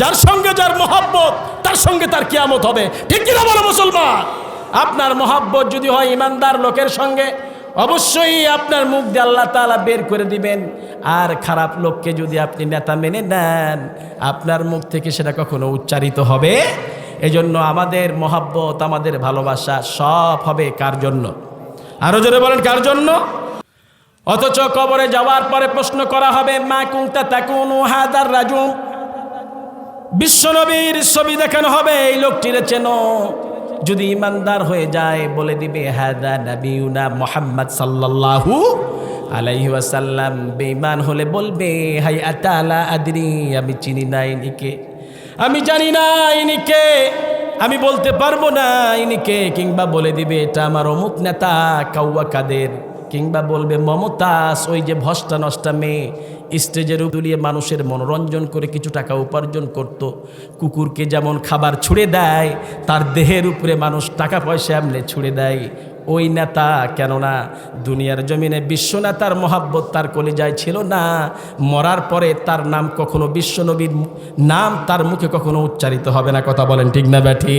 যার সঙ্গে যার মহব্বত তার সঙ্গে তার কিয়ামত হবে। ঠিক কিনা বলো মুসলমান? আপনার মহব্বত যদি হয় ইমানদার লোকের সঙ্গে, অবশ্যই আপনার মুখ দিয়ে আল্লাহ তাআলা বের করে দিবেন। আর খারাপ লোককে যদি আপনি নেতা মেনে নেন, আপনার মুখ থেকে সেটা কখনো উচ্চারিত হবে। এজন্য আমাদের মহব্বত, আমাদের ভালোবাসা সব হবে কার জন্য? আরো জোরে বলেন, কার জন্য? অথচ কবরে যাওয়ার পরে প্রশ্ন করা হবে, মা কুনতা তাকুনু হাদার রাজুল। বিশ্বনবীর ছবি দেখানো হবে, এই লোকটিরে চেনো? যদি ইমানদার হয়ে যায় বলে দিবে হাদা নবিয়ুনা মুহাম্মদ সাল্লাল্লাহু আলাইহি ওয়াসাল্লাম। বেঈমান হলে বলবে হাই আতালা আদরি, আমি চিনি না ইনিকে, আমি জানি না ইনিকে, আমি বলতে পারবো না ইনিকে। কিংবা বলে দিবে এটা আমার অমুক নেতা কাউয়া কাদের, কিংবা বলবে মমতাজ, ওই যে ভস্তা নষ্টা মেয়ে স্টেজের দুলিয়ে মানুষের মনোরঞ্জন করে কিছু টাকা উপার্জন করত। কুকুরকে যেমন খাবার ছুঁড়ে দেয়, তার দেহের উপরে মানুষ টাকা পয়সা এমনি ছুঁড়ে দেয়, ওই নেতা। কেননা দুনিয়ার জমিনে বিশ্ব নেতার মহাব্বত তার কলিজায় ছিল না। মরার পরে তার নাম কখনো, বিশ্বনবীর নাম তার মুখে কখনো উচ্চারিত হবে না। কথা বলেন ঠিক না ব্যাঠি?